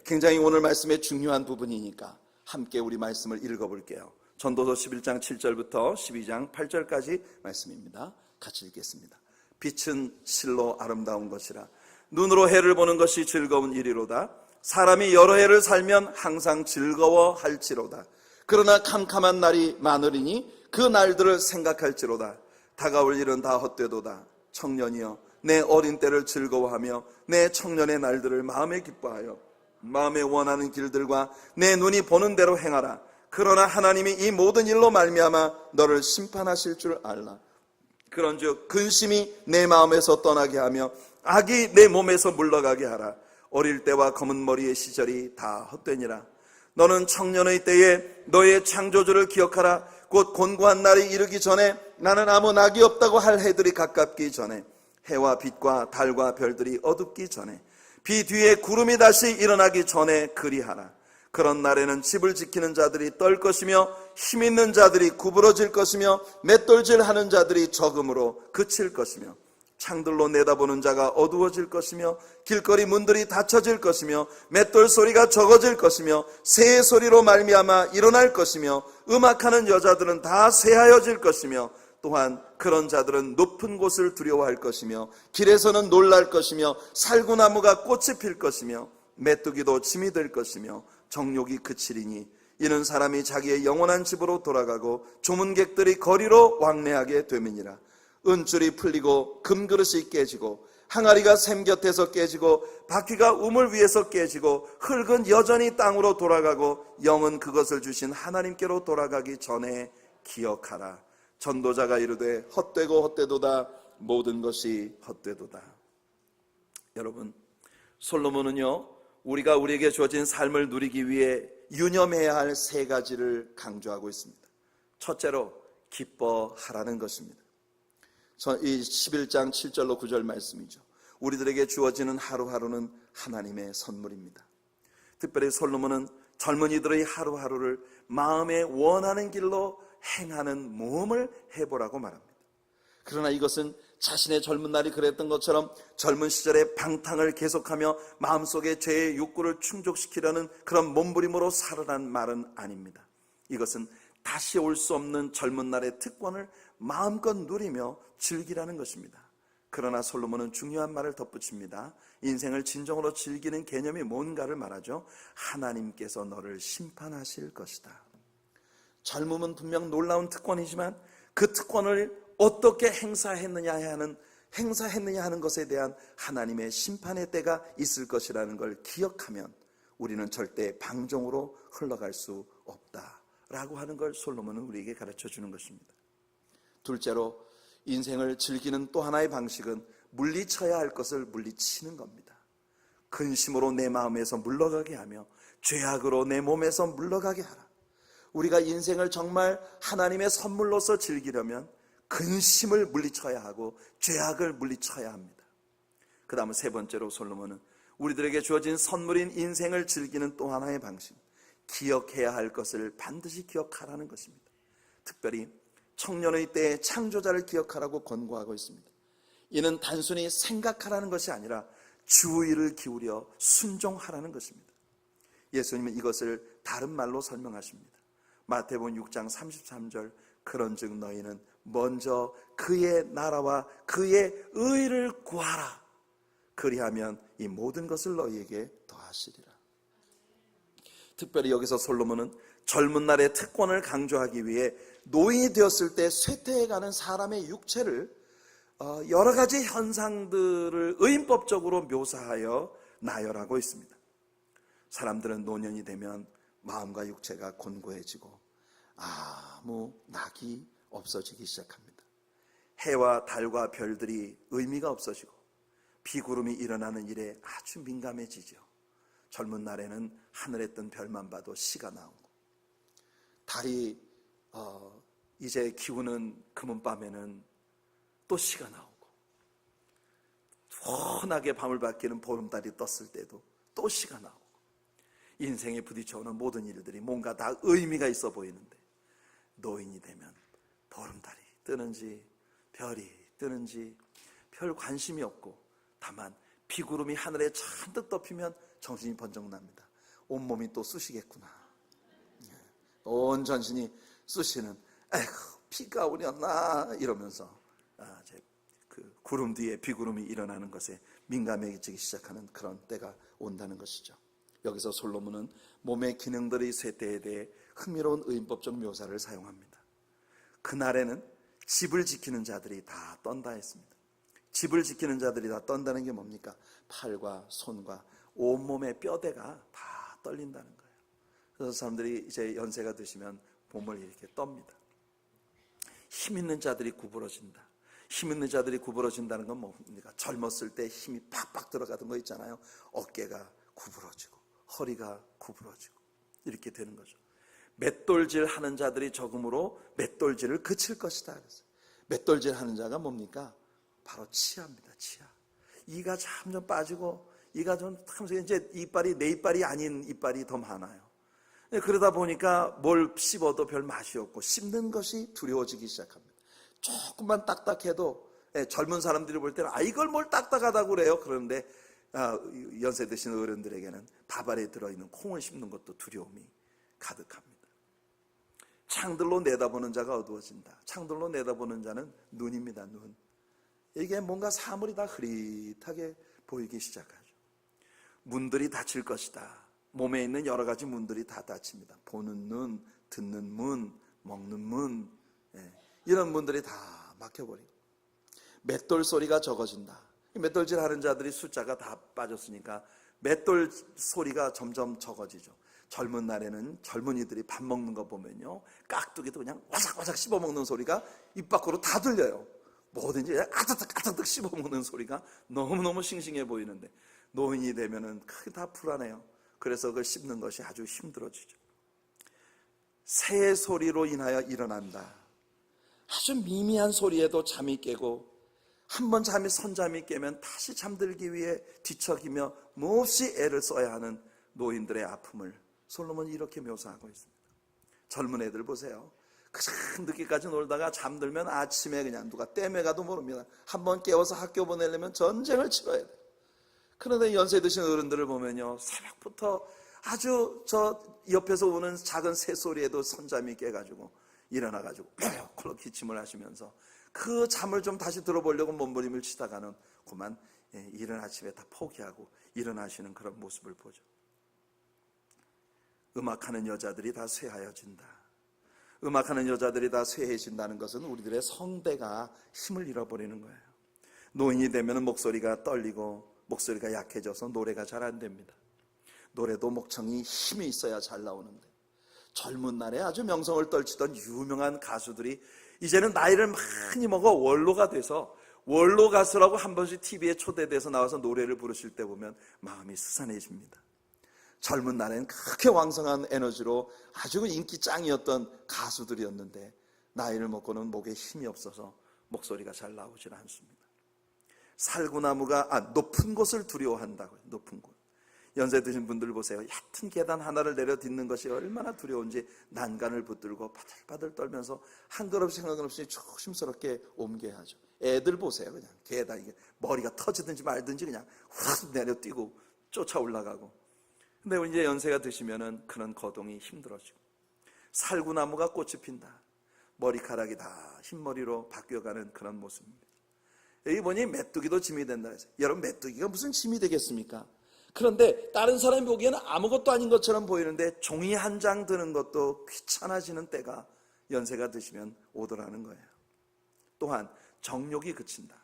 굉장히 오늘 말씀의 중요한 부분이니까 함께 우리 말씀을 읽어볼게요. 전도서 11장 7절부터 12장 8절까지 말씀입니다. 같이 읽겠습니다. 빛은 실로 아름다운 것이라 눈으로 해를 보는 것이 즐거운 일이로다. 사람이 여러 해를 살면 항상 즐거워할지로다. 그러나 캄캄한 날이 많으리니 그 날들을 생각할지로다. 다가올 일은 다 헛되도다. 청년이여 내 어린 때를 즐거워하며 내 청년의 날들을 마음에 기뻐하여 마음에 원하는 길들과 내 눈이 보는 대로 행하라. 그러나 하나님이 이 모든 일로 말미암아 너를 심판하실 줄 알라. 그런즉 근심이 내 마음에서 떠나게 하며 악이 내 몸에서 물러가게 하라. 어릴 때와 검은 머리의 시절이 다 헛되니라. 너는 청년의 때에 너의 창조주를 기억하라. 곧 곤고한 날이 이르기 전에 나는 아무 낙이 없다고 할 해들이 가깝기 전에 해와 빛과 달과 별들이 어둡기 전에 비 뒤에 구름이 다시 일어나기 전에 그리하라. 그런 날에는 집을 지키는 자들이 떨 것이며 힘 있는 자들이 구부러질 것이며 맷돌질하는 자들이 적음으로 그칠 것이며 창들로 내다보는 자가 어두워질 것이며 길거리 문들이 닫혀질 것이며 맷돌 소리가 적어질 것이며 새 소리로 말미암아 일어날 것이며 음악하는 여자들은 다 새하여질 것이며 또한 그런 자들은 높은 곳을 두려워할 것이며 길에서는 놀랄 것이며 살구나무가 꽃이 필 것이며 메뚜기도 짐이 될 것이며 정욕이 그치리니 이는 사람이 자기의 영원한 집으로 돌아가고 조문객들이 거리로 왕래하게 됨이니라. 은줄이 풀리고 금그릇이 깨지고 항아리가 샘 곁에서 깨지고 바퀴가 우물 위에서 깨지고 흙은 여전히 땅으로 돌아가고 영은 그것을 주신 하나님께로 돌아가기 전에 기억하라. 전도자가 이르되 헛되고 헛되도다. 모든 것이 헛되도다. 여러분, 솔로몬은요 우리가 우리에게 주어진 삶을 누리기 위해 유념해야 할 세 가지를 강조하고 있습니다. 첫째로 기뻐하라는 것입니다. 이 11장 7절로 9절 말씀이죠. 우리들에게 주어지는 하루하루는 하나님의 선물입니다. 특별히 솔로몬은 젊은이들의 하루하루를 마음에 원하는 길로 행하는 모험을 해보라고 말합니다. 그러나 이것은 자신의 젊은 날이 그랬던 것처럼 젊은 시절의 방탕을 계속하며 마음속에 죄의 욕구를 충족시키려는 그런 몸부림으로 살아란 말은 아닙니다. 이것은 다시 올 수 없는 젊은 날의 특권을 마음껏 누리며 즐기라는 것입니다. 그러나 솔로몬은 중요한 말을 덧붙입니다. 인생을 진정으로 즐기는 개념이 뭔가를 말하죠. 하나님께서 너를 심판하실 것이다. 젊음은 분명 놀라운 특권이지만 그 특권을 어떻게 행사했느냐 하는 것에 대한 하나님의 심판의 때가 있을 것이라는 걸 기억하면 우리는 절대 방종으로 흘러갈 수 없다라고 하는 걸 솔로몬은 우리에게 가르쳐 주는 것입니다. 둘째로 인생을 즐기는 또 하나의 방식은 물리쳐야 할 것을 물리치는 겁니다. 근심으로 내 마음에서 물러가게 하며 죄악으로 내 몸에서 물러가게 하라. 우리가 인생을 정말 하나님의 선물로서 즐기려면 근심을 물리쳐야 하고 죄악을 물리쳐야 합니다. 그 다음 세 번째로 솔로몬은 우리들에게 주어진 선물인 인생을 즐기는 또 하나의 방식, 기억해야 할 것을 반드시 기억하라는 것입니다. 특별히 청년의 때의 창조자를 기억하라고 권고하고 있습니다. 이는 단순히 생각하라는 것이 아니라 주의를 기울여 순종하라는 것입니다. 예수님은 이것을 다른 말로 설명하십니다. 마태복음 6장 33절 그런즉 너희는 먼저 그의 나라와 그의 의를 구하라. 그리하면 이 모든 것을 너희에게 더하시리라. 특별히 여기서 솔로몬은 젊은 날의 특권을 강조하기 위해 노인이 되었을 때 쇠퇴해가는 사람의 육체를 여러 가지 현상들을 의인법적으로 묘사하여 나열하고 있습니다. 사람들은 노년이 되면 마음과 육체가 곤고해지고 아무 낙이 없어지기 시작합니다. 해와 달과 별들이 의미가 없어지고 비구름이 일어나는 일에 아주 민감해지죠. 젊은 날에는 하늘에 뜬 별만 봐도 시가 나오고 달이 이제 기우는 금은밤에는 또 시가 나오고 환하게 밤을 밝히는 보름달이 떴을 때도 또 시가 나오고 인생에 부딪혀오는 모든 일들이 뭔가 다 의미가 있어 보이는데 노인이 되면 보름달이 뜨는지 별이 뜨는지 별 관심이 없고 다만 비구름이 하늘에 잔뜩 덮이면 정신이 번쩍 납니다. 온몸이 또 쑤시겠구나. 온 전신이 수시는 에휴 비가 오렸나 이러면서 그 구름 뒤에 비구름이 일어나는 것에 민감해지기 시작하는 그런 때가 온다는 것이죠. 여기서 솔로몬은 몸의 기능들의 쇠퇴에 대해 흥미로운 의인법적 묘사를 사용합니다. 그날에는 집을 지키는 자들이 다 떤다 했습니다. 집을 지키는 자들이 다 떤다는 게 뭡니까? 팔과 손과 온몸의 뼈대가 다 떨린다는 거예요. 그래서 사람들이 이제 연세가 드시면 몸을 이렇게 떱니다. 힘 있는 자들이 구부러진다. 힘 있는 자들이 구부러진다는 건 뭡니까? 젊었을 때 힘이 팍팍 들어가던 거 있잖아요. 어깨가 구부러지고 허리가 구부러지고 이렇게 되는 거죠. 맷돌질 하는 자들이 적음으로 맷돌질을 그칠 것이다 그랬어요. 맷돌질 하는 자가 뭡니까? 바로 치아입니다. 치아. 이가 점점 빠지고 이가 좀 이제 이빨이 내 이빨이 아닌 이빨이 더 많아요. 그러다 보니까 뭘 씹어도 별 맛이 없고 씹는 것이 두려워지기 시작합니다. 조금만 딱딱해도 젊은 사람들이 볼 때는 이걸 뭘 딱딱하다고 그래요. 그런데 연세 드신 어른들에게는 밥 안에 들어있는 콩을 씹는 것도 두려움이 가득합니다. 창들로 내다보는 자가 어두워진다. 창들로 내다보는 자는 눈입니다. 눈. 이게 뭔가 사물이 다 흐릿하게 보이기 시작하죠. 문들이 닫힐 것이다. 몸에 있는 여러 가지 문들이 다 닫힙니다. 보는 눈, 듣는 문, 먹는 문, 이런 문들이 다 막혀버리고 맷돌 소리가 적어진다. 맷돌질 하는 자들이 숫자가 다 빠졌으니까 맷돌 소리가 점점 적어지죠. 젊은 날에는 젊은이들이 밥 먹는 거 보면요, 깍두기도 그냥 와삭와삭 씹어먹는 소리가 입 밖으로 다 들려요. 뭐든지 아득아득 씹어먹는 소리가 너무너무 싱싱해 보이는데 노인이 되면은 크게 다 불안해요. 그래서 그걸 씹는 것이 아주 힘들어지죠. 새 소리로 인하여 일어난다. 아주 미미한 소리에도 잠이 깨고 한번 선잠이 깨면 다시 잠들기 위해 뒤척이며 몹시 애를 써야 하는 노인들의 아픔을 솔로몬이 이렇게 묘사하고 있습니다. 젊은 애들 보세요. 그냥 늦게까지 놀다가 잠들면 아침에 그냥 누가 땜에 가도 모릅니다. 한번 깨워서 학교 보내려면 전쟁을 치러야 돼요. 그런데 연세 드신 어른들을 보면요, 새벽부터 아주 옆에서 오는 작은 새소리에도 선잠이 깨가지고 일어나가지고 콜록 기침을 하시면서 그 잠을 좀 다시 들어보려고 몸부림을 치다가는 그만 이른 아침에 다 포기하고 일어나시는 그런 모습을 보죠. 음악하는 여자들이 다 쇠하여진다. 음악하는 여자들이 다 쇠해진다는 것은 우리들의 성대가 힘을 잃어버리는 거예요. 노인이 되면 목소리가 떨리고 목소리가 약해져서 노래가 잘 안 됩니다. 노래도 목청이 힘이 있어야 잘 나오는데 젊은 날에 아주 명성을 떨치던 유명한 가수들이 이제는 나이를 많이 먹어 원로가 돼서 원로 가수라고 한 번씩 TV에 초대돼서 나와서 노래를 부르실 때 보면 마음이 스산해집니다. 젊은 날엔 그렇게 왕성한 에너지로 아주 인기 짱이었던 가수들이었는데 나이를 먹고는 목에 힘이 없어서 목소리가 잘 나오질 않습니다. 살구나무가 높은 곳을 두려워한다고요. 높은 곳. 연세 드신 분들 보세요. 얕은 계단 하나를 내려 딛는 것이 얼마나 두려운지 난간을 붙들고 바들바들 떨면서 한 걸음씩 한 걸음씩 조심스럽게 옮겨야 하죠. 애들 보세요. 그냥 계단 이게 머리가 터지든지 말든지 그냥 확 내려 뛰고 쫓아 올라가고. 근데 이제 연세가 드시면은 그런 거동이 힘들어지고 살구나무가 꽃이 핀다. 머리카락이 다 흰머리로 바뀌어가는 그런 모습입니다. 여기 보니 메뚜기도 짐이 된다 해서 여러분 메뚜기가 무슨 짐이 되겠습니까? 그런데 다른 사람이 보기에는 아무것도 아닌 것처럼 보이는데 종이 한 장 드는 것도 귀찮아지는 때가 연세가 드시면 오더라는 거예요. 또한 정욕이 그친다.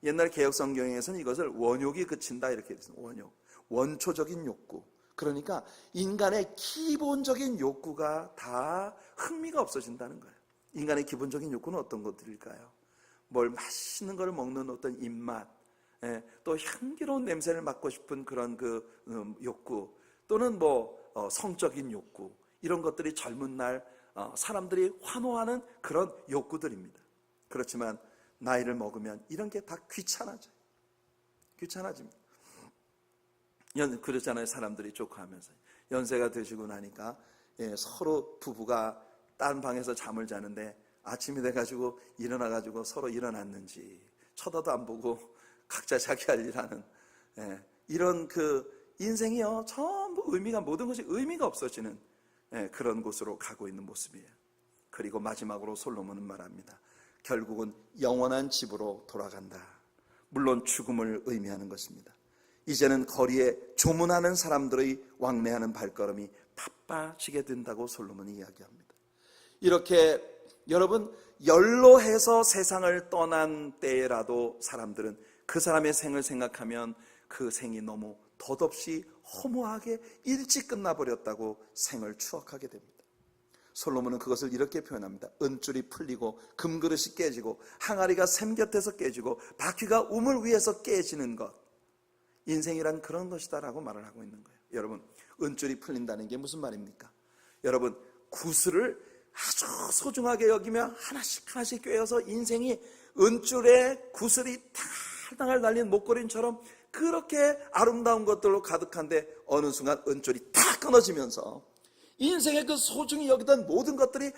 옛날 개혁성경에서는 이것을 원욕이 그친다 이렇게 했습니다. 원욕, 원초적인 욕구. 그러니까 인간의 기본적인 욕구가 다 흥미가 없어진다는 거예요. 인간의 기본적인 욕구는 어떤 것들일까요? 뭘 맛있는 걸 먹는 어떤 입맛, 또 향기로운 냄새를 맡고 싶은 그런 욕구, 또는 성적인 욕구, 이런 것들이 젊은 날 사람들이 환호하는 그런 욕구들입니다. 그렇지만 나이를 먹으면 이런 게 다 귀찮아져요. 귀찮아집니다. 그렇잖아요. 사람들이 조카하면서 연세가 되시고 나니까 서로 부부가 딴 방에서 잠을 자는데 아침이 돼가지고 일어나가지고 서로 일어났는지 쳐다도 안 보고 각자 자기 할 일 하는 이런 인생이요 전부 모든 것이 의미가 없어지는 그런 곳으로 가고 있는 모습이에요. 그리고 마지막으로 솔로몬은 말합니다. 결국은 영원한 집으로 돌아간다. 물론 죽음을 의미하는 것입니다. 이제는 거리에 조문하는 사람들의 왕래하는 발걸음이 바빠지게 된다고 솔로몬이 이야기합니다. 이렇게 여러분, 연로해서 세상을 떠난 때라도 사람들은 그 사람의 생을 생각하면 그 생이 너무 덧없이 허무하게 일찍 끝나버렸다고 생을 추억하게 됩니다. 솔로몬은 그것을 이렇게 표현합니다. 은줄이 풀리고 금그릇이 깨지고 항아리가 샘 곁에서 깨지고 바퀴가 우물 위에서 깨지는 것, 인생이란 그런 것이다라고 말을 하고 있는 거예요. 여러분, 은줄이 풀린다는 게 무슨 말입니까? 여러분, 구슬을 아주 소중하게 여기며 하나씩 하나씩 꿰어서 인생이 은줄에 구슬이 탈탈 달린 목걸이처럼 그렇게 아름다운 것들로 가득한데 어느 순간 은줄이 탁 끊어지면서 인생의 그 소중히 여기던 모든 것들이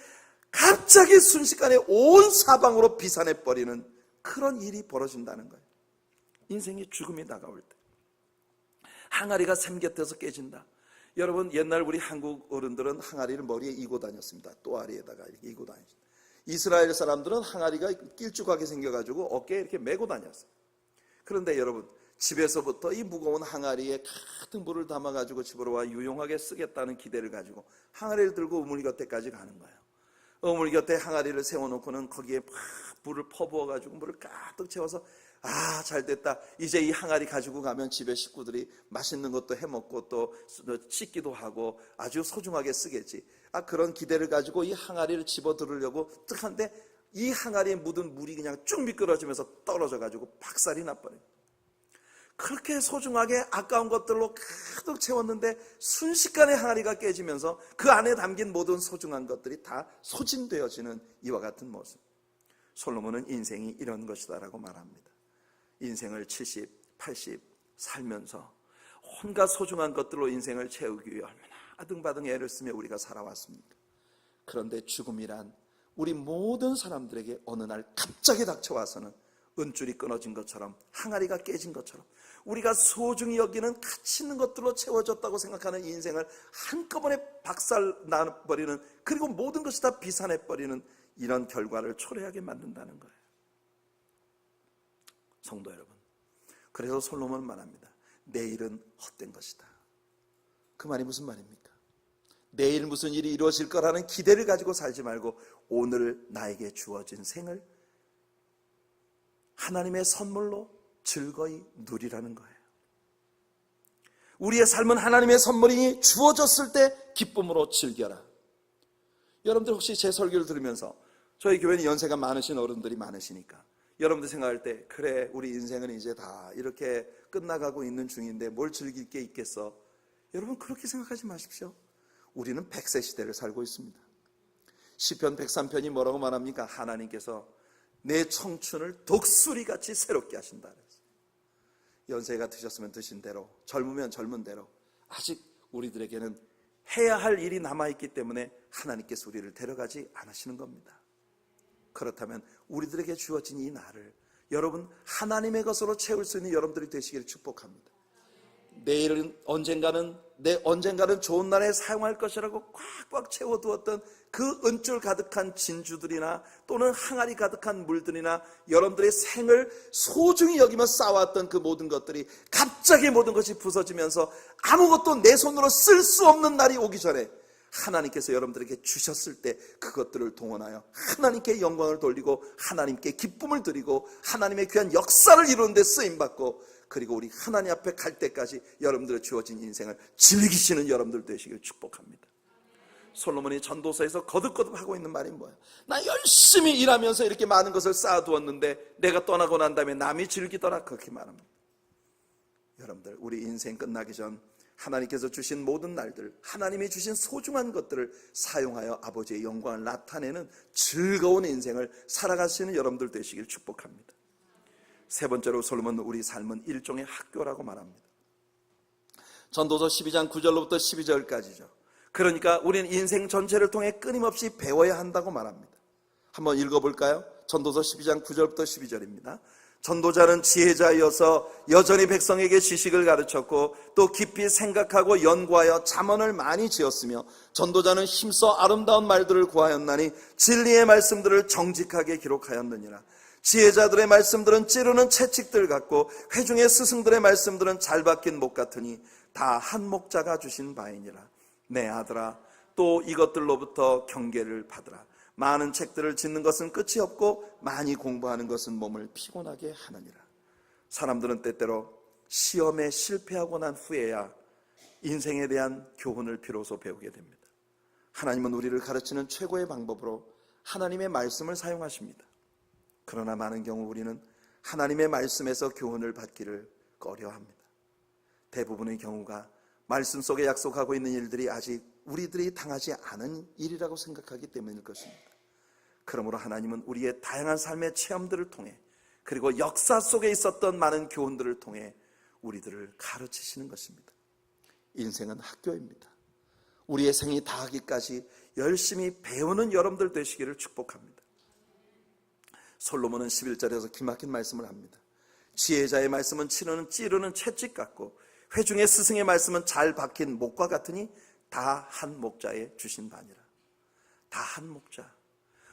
갑자기 순식간에 온 사방으로 비산해버리는 그런 일이 벌어진다는 거예요. 인생의 죽음이 다가올 때 항아리가 샘 곁에서 깨진다. 여러분, 옛날 우리 한국 어른들은 항아리를 머리에 이고 다녔습니다. 또아리에다가 이렇게 이고 다녔습니다. 이스라엘 사람들은 항아리가 길쭉하게 생겨가지고 어깨에 이렇게 메고 다녔어요. 그런데 여러분, 집에서부터 이 무거운 항아리에 가득 물을 담아가지고 집으로 와 유용하게 쓰겠다는 기대를 가지고 항아리를 들고 우물 곁에까지 가는 거예요. 우물 곁에 항아리를 세워놓고는 거기에 막 물을 퍼부어가지고 물을 가득 채워서 잘 됐다. 이제 이 항아리 가지고 가면 집에 식구들이 맛있는 것도 해먹고 또 씻기도 하고 아주 소중하게 쓰겠지. 그런 기대를 가지고 이 항아리를 집어들으려고 뜩 한데 이 항아리에 묻은 물이 그냥 쭉 미끄러지면서 떨어져가지고 박살이 나버려요. 그렇게 소중하게 아까운 것들로 가득 채웠는데 순식간에 항아리가 깨지면서 그 안에 담긴 모든 소중한 것들이 다 소진되어지는 이와 같은 모습. 솔로몬은 인생이 이런 것이다라고 말합니다. 인생을 70, 80 살면서 온갖 소중한 것들로 인생을 채우기 위해 얼마나 아등바등 애를 쓰며 우리가 살아왔습니까? 그런데 죽음이란 우리 모든 사람들에게 어느 날 갑자기 닥쳐와서는 은줄이 끊어진 것처럼 항아리가 깨진 것처럼 우리가 소중히 여기는 가치 있는 것들로 채워졌다고 생각하는 인생을 한꺼번에 박살나버리는, 그리고 모든 것이 다 비산해버리는 이런 결과를 초래하게 만든다는 거예요. 성도 여러분, 그래서 솔로몬은 말합니다. 내일은 헛된 것이다. 그 말이 무슨 말입니까? 내일 무슨 일이 이루어질 거라는 기대를 가지고 살지 말고 오늘 나에게 주어진 생을 하나님의 선물로 즐거이 누리라는 거예요. 우리의 삶은 하나님의 선물이 주어졌을 때 기쁨으로 즐겨라. 여러분들 혹시 제 설교를 들으면서, 저희 교회는 연세가 많으신 어른들이 많으시니까 여러분들 생각할 때, 그래 우리 인생은 이제 다 이렇게 끝나가고 있는 중인데 뭘 즐길 게 있겠어? 여러분, 그렇게 생각하지 마십시오. 우리는 100세 시대를 살고 있습니다. 시편 103편이 뭐라고 말합니까? 하나님께서 내 청춘을 독수리같이 새롭게 하신다. 연세가 드셨으면 드신 대로, 젊으면 젊은 대로 아직 우리들에게는 해야 할 일이 남아있기 때문에 하나님께서 우리를 데려가지 않으시는 겁니다. 그렇다면 우리들에게 주어진 이 날을 여러분 하나님의 것으로 채울 수 있는 여러분들이 되시기를 축복합니다. 내일은 언젠가는 좋은 날에 사용할 것이라고 꽉꽉 채워두었던 그 은줄 가득한 진주들이나 또는 항아리 가득한 물들이나 여러분들의 생을 소중히 여기며 쌓아왔던 그 모든 것들이 갑자기 모든 것이 부서지면서 아무것도 내 손으로 쓸 수 없는 날이 오기 전에 하나님께서 여러분들에게 주셨을 때 그것들을 동원하여 하나님께 영광을 돌리고 하나님께 기쁨을 드리고 하나님의 귀한 역사를 이루는 데 쓰임받고, 그리고 우리 하나님 앞에 갈 때까지 여러분들의 주어진 인생을 즐기시는 여러분들 되시길 축복합니다. 솔로몬이 전도서에서 거듭거듭 하고 있는 말이 뭐예요? 나 열심히 일하면서 이렇게 많은 것을 쌓아두었는데 내가 떠나고 난 다음에 남이 즐기더라, 그렇게 말합니다. 여러분들, 우리 인생 끝나기 전 하나님께서 주신 모든 날들, 하나님이 주신 소중한 것들을 사용하여 아버지의 영광을 나타내는 즐거운 인생을 살아가시는 여러분들 되시길 축복합니다. 세 번째로 솔로몬은 우리 삶은 일종의 학교라고 말합니다. 전도서 12장 9절로부터 12절까지죠. 그러니까 우리는 인생 전체를 통해 끊임없이 배워야 한다고 말합니다. 한번 읽어볼까요? 전도서 12장 9절부터 12절입니다. 전도자는 지혜자이어서 여전히 백성에게 지식을 가르쳤고 또 깊이 생각하고 연구하여 잠언을 많이 지었으며 전도자는 힘써 아름다운 말들을 구하였나니 진리의 말씀들을 정직하게 기록하였느니라. 지혜자들의 말씀들은 찌르는 채찍들 같고 회중의 스승들의 말씀들은 잘 박힌 목 같으니 다 한 목자가 주신 바이니라. 내 아들아, 또 이것들로부터 경계를 받으라. 많은 책들을 짓는 것은 끝이 없고 많이 공부하는 것은 몸을 피곤하게 하느니라. 사람들은 때때로 시험에 실패하고 난 후에야 인생에 대한 교훈을 비로소 배우게 됩니다. 하나님은 우리를 가르치는 최고의 방법으로 하나님의 말씀을 사용하십니다. 그러나 많은 경우 우리는 하나님의 말씀에서 교훈을 받기를 꺼려합니다. 대부분의 경우가 말씀 속에 약속하고 있는 일들이 아직 우리들이 당하지 않은 일이라고 생각하기 때문일 것입니다. 그러므로 하나님은 우리의 다양한 삶의 체험들을 통해 그리고 역사 속에 있었던 많은 교훈들을 통해 우리들을 가르치시는 것입니다. 인생은 학교입니다. 우리의 생이 다하기까지 열심히 배우는 여러분들 되시기를 축복합니다. 솔로몬은 11절에서 기막힌 말씀을 합니다. 지혜자의 말씀은 찌르는 채찍 같고 회중의 스승의 말씀은 잘 박힌 목과 같으니 다 한 목자에 주신 바니라. 다 한 목자.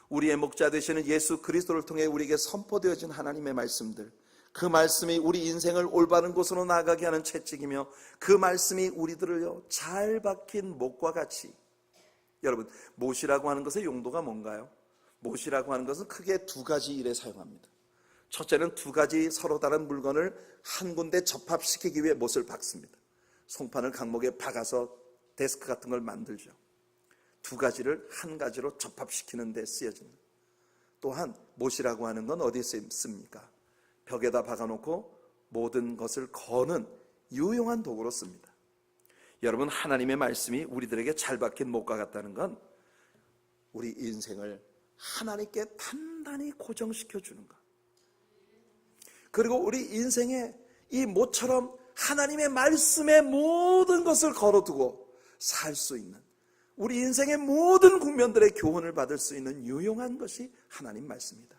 우리의 목자 되시는 예수 그리스도를 통해 우리에게 선포되어진 하나님의 말씀들, 그 말씀이 우리 인생을 올바른 곳으로 나아가게 하는 채찍이며 그 말씀이 우리들을요 잘 박힌 목과 같이. 여러분, 못이라고 하는 것의 용도가 뭔가요? 못이라고 하는 것은 크게 두 가지 일에 사용합니다. 첫째는 두 가지 서로 다른 물건을 한 군데 접합시키기 위해 못을 박습니다. 송판을 강목에 박아서 데스크 같은 걸 만들죠. 두 가지를 한 가지로 접합시키는 데 쓰여집니다. 또한 못이라고 하는 건 어디에 씁니까? 벽에다 박아놓고 모든 것을 거는 유용한 도구로 씁니다. 여러분, 하나님의 말씀이 우리들에게 잘 박힌 못과 같다는 건 우리 인생을 하나님께 단단히 고정시켜 주는 것, 그리고 우리 인생에 이 못처럼 하나님의 말씀에 모든 것을 걸어두고 살 수 있는, 우리 인생의 모든 국면들의 교훈을 받을 수 있는 유용한 것이 하나님 말씀이다.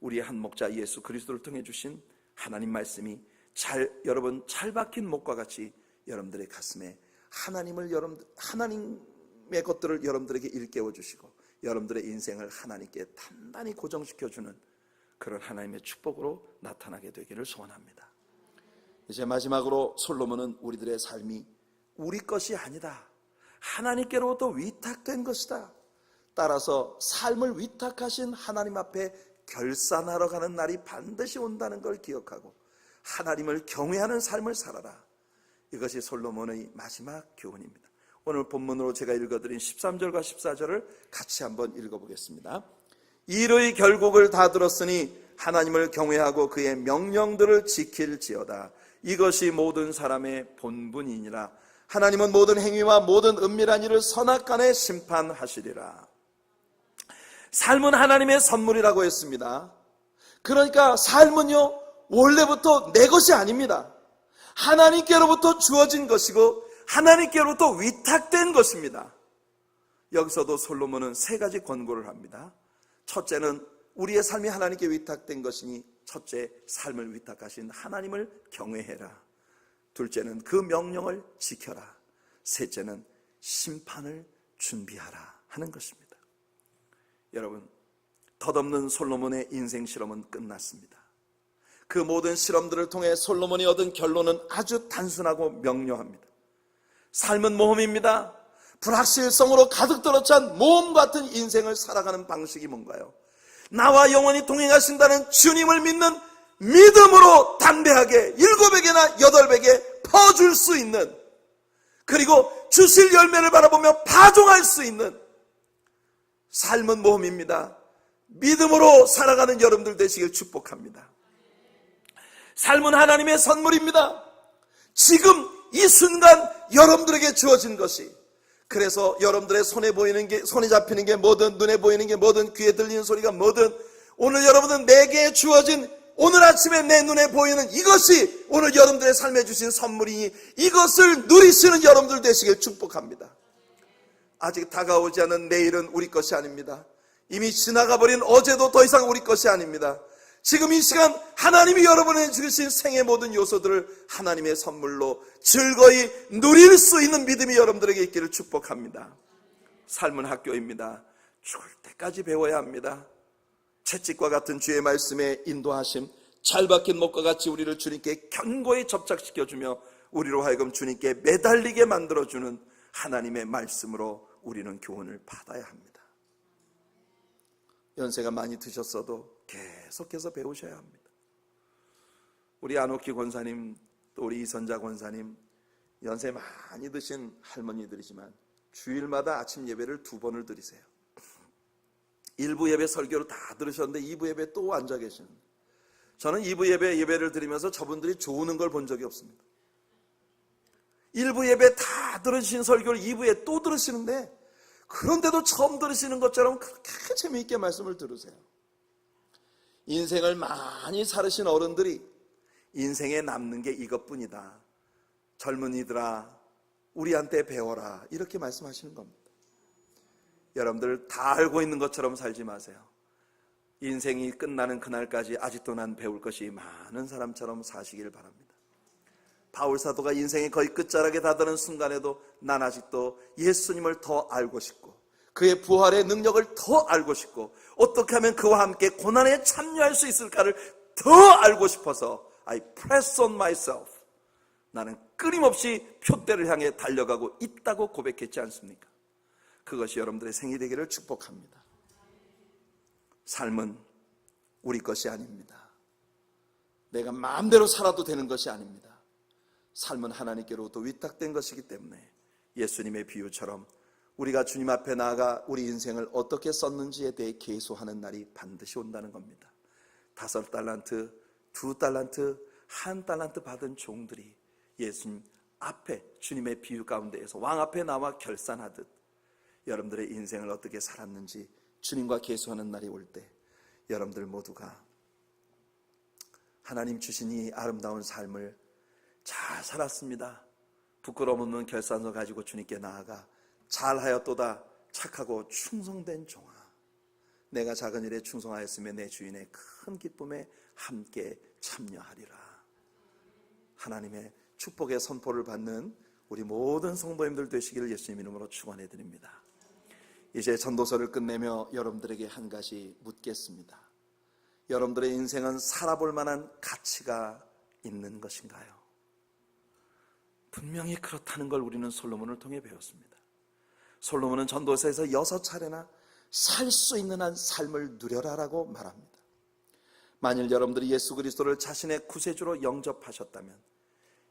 우리의 한 목자 예수 그리스도를 통해 주신 하나님 말씀이 여러분 잘 박힌 목과 같이 여러분들의 가슴에 하나님의 것들을 여러분들에게 일깨워 주시고 여러분들의 인생을 하나님께 단단히 고정시켜주는 그런 하나님의 축복으로 나타나게 되기를 소원합니다. 이제 마지막으로 솔로몬은 우리들의 삶이 우리 것이 아니다, 하나님께로부터 위탁된 것이다, 따라서 삶을 위탁하신 하나님 앞에 결산하러 가는 날이 반드시 온다는 걸 기억하고 하나님을 경외하는 삶을 살아라. 이것이 솔로몬의 마지막 교훈입니다. 오늘 본문으로 제가 읽어드린 13절과 14절을 같이 한번 읽어보겠습니다. 일의 결국을 다 들었으니 하나님을 경외하고 그의 명령들을 지킬지어다. 이것이 모든 사람의 본분이니라. 하나님은 모든 행위와 모든 은밀한 일을 선악간에 심판하시리라. 삶은 하나님의 선물이라고 했습니다. 그러니까 삶은요 원래부터 내 것이 아닙니다. 하나님께로부터 주어진 것이고 하나님께로부터 위탁된 것입니다. 여기서도 솔로몬은 세 가지 권고를 합니다. 첫째는 우리의 삶이 하나님께 위탁된 것이니 첫째, 삶을 위탁하신 하나님을 경외해라. 둘째는 그 명령을 지켜라. 셋째는 심판을 준비하라 하는 것입니다. 여러분, 덧없는 솔로몬의 인생 실험은 끝났습니다. 그 모든 실험들을 통해 솔로몬이 얻은 결론은 아주 단순하고 명료합니다. 삶은 모험입니다. 불확실성으로 가득 들어찬 모험 같은 인생을 살아가는 방식이 뭔가요? 나와 영원히 동행하신다는 주님을 믿는 믿음으로 담대하게 7배게나 8배게 퍼줄 수 있는, 그리고 주실 열매를 바라보며 파종할 수 있는 삶은 모험입니다. 믿음으로 살아가는 여러분들 되시길 축복합니다. 삶은 하나님의 선물입니다. 지금 이 순간 여러분들에게 주어진 것이, 그래서 여러분들의 손에 보이는 게, 손에 잡히는 게 뭐든, 눈에 보이는 게 뭐든, 귀에 들리는 소리가 뭐든, 오늘 여러분은 내게 주어진, 오늘 아침에 내 눈에 보이는 이것이 오늘 여러분들의 삶에 주신 선물이니 이것을 누리시는 여러분들 되시길 축복합니다. 아직 다가오지 않은 내일은 우리 것이 아닙니다. 이미 지나가버린 어제도 더 이상 우리 것이 아닙니다. 지금 이 시간 하나님이 여러분에게 주신 생의 모든 요소들을 하나님의 선물로 즐거이 누릴 수 있는 믿음이 여러분들에게 있기를 축복합니다. 삶은 학교입니다. 죽을 때까지 배워야 합니다. 채찍과 같은 주의 말씀에 인도하심, 잘 박힌 목과 같이 우리를 주님께 견고히 접착시켜주며 우리로 하여금 주님께 매달리게 만들어주는 하나님의 말씀으로 우리는 교훈을 받아야 합니다. 연세가 많이 드셨어도 계속해서 배우셔야 합니다. 우리 안옥희 권사님, 또 우리 이선자 권사님, 연세 많이 드신 할머니들이지만 주일마다 아침 예배를 2번을 드리세요. 1부 예배 설교를 다 들으셨는데 2부 예배 또 앉아 계시는, 저는 2부 예배를 드리면서 저분들이 조우는 걸 본 적이 없습니다. 1부 예배 다 들으신 설교를 2부에 또 들으시는데, 그런데도 처음 들으시는 것처럼 그렇게 재미있게 말씀을 들으세요. 인생을 많이 살으신 어른들이 인생에 남는 게 이것뿐이다. 젊은이들아, 우리한테 배워라. 이렇게 말씀하시는 겁니다. 여러분들 다 알고 있는 것처럼 살지 마세요. 인생이 끝나는 그날까지 아직도 난 배울 것이 많은 사람처럼 사시길 바랍니다. 바울 사도가 인생의 거의 끝자락에 다다른 순간에도 난 아직도 예수님을 더 알고 싶고 그의 부활의 능력을 더 알고 싶고 어떻게 하면 그와 함께 고난에 참여할 수 있을까를 더 알고 싶어서 I press on myself, 나는 끊임없이 표대를 향해 달려가고 있다고 고백했지 않습니까? 그것이 여러분들의 생이 되기를 축복합니다. 삶은 우리 것이 아닙니다. 내가 마음대로 살아도 되는 것이 아닙니다. 삶은 하나님께로부터 위탁된 것이기 때문에 예수님의 비유처럼 우리가 주님 앞에 나아가 우리 인생을 어떻게 썼는지에 대해 계수하는 날이 반드시 온다는 겁니다. 5달란트, 2달란트, 1달란트 받은 종들이 예수님 앞에 주님의 비유 가운데에서 왕 앞에 나와 결산하듯 여러분들의 인생을 어떻게 살았는지 주님과 계수하는 날이 올 때 여러분들 모두가 하나님 주신 이 아름다운 삶을 잘 살았습니다, 부끄러움 없는 결산서 가지고 주님께 나아가 잘하였도다 착하고 충성된 종아, 내가 작은 일에 충성하였으며 내 주인의 큰 기쁨에 함께 참여하리라. 하나님의 축복의 선포를 받는 우리 모든 성도님들 되시기를 예수님 이름으로 축원해 드립니다. 이제 전도서를 끝내며 여러분들에게 한 가지 묻겠습니다. 여러분들의 인생은 살아볼 만한 가치가 있는 것인가요? 분명히 그렇다는 걸 우리는 솔로몬을 통해 배웠습니다. 솔로몬은 전도서에서 6차례나 살 수 있는 한 삶을 누려라라고 말합니다. 만일 여러분들이 예수 그리스도를 자신의 구세주로 영접하셨다면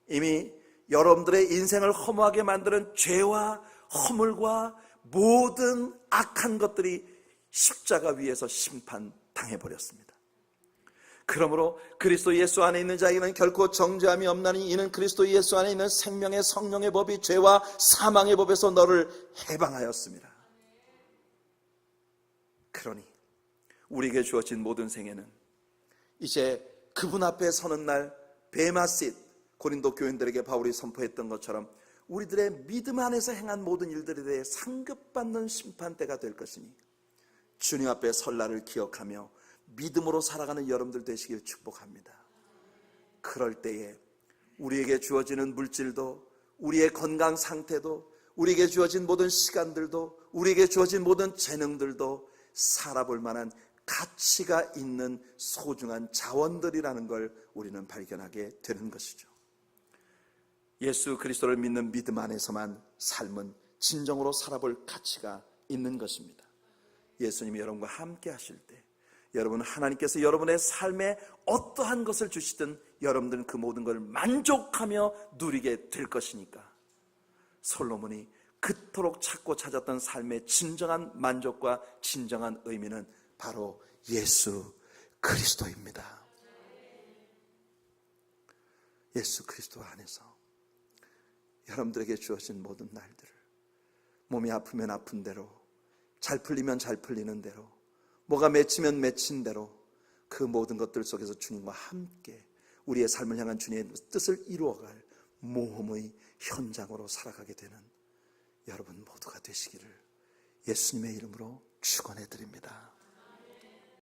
이미 여러분들의 인생을 허무하게 만드는 죄와 허물과 모든 악한 것들이 십자가 위에서 심판당해버렸습니다. 그러므로 그리스도 예수 안에 있는 자에게는 결코 정죄함이 없나니 이는 그리스도 예수 안에 있는 생명의 성령의 법이 죄와 사망의 법에서 너를 해방하였습니다. 그러니 우리에게 주어진 모든 생애는 이제 그분 앞에 서는 날 베마싯, 고린도 교인들에게 바울이 선포했던 것처럼 우리들의 믿음 안에서 행한 모든 일들에 대해 상급받는 심판대가 될 것이니 주님 앞에 설 날을 기억하며 믿음으로 살아가는 여러분들 되시길 축복합니다. 그럴 때에 우리에게 주어지는 물질도, 우리의 건강 상태도, 우리에게 주어진 모든 시간들도, 우리에게 주어진 모든 재능들도 살아볼 만한 가치가 있는 소중한 자원들이라는 걸 우리는 발견하게 되는 것이죠. 예수 그리스도를 믿는 믿음 안에서만 삶은 진정으로 살아볼 가치가 있는 것입니다. 예수님이 여러분과 함께 하실 때 여러분, 하나님께서 여러분의 삶에 어떠한 것을 주시든 여러분들은 그 모든 걸 만족하며 누리게 될 것이니까 솔로몬이 그토록 찾고 찾았던 삶의 진정한 만족과 진정한 의미는 바로 예수 그리스도입니다. 예수 그리스도 안에서 여러분들에게 주어진 모든 날들을 몸이 아프면 아픈 대로, 잘 풀리면 잘 풀리는 대로, 뭐가 맺히면 맺힌 대로 그 모든 것들 속에서 주님과 함께 우리의 삶을 향한 주님의 뜻을 이루어갈 모험의 현장으로 살아가게 되는 여러분 모두가 되시기를 예수님의 이름으로 축원해 드립니다.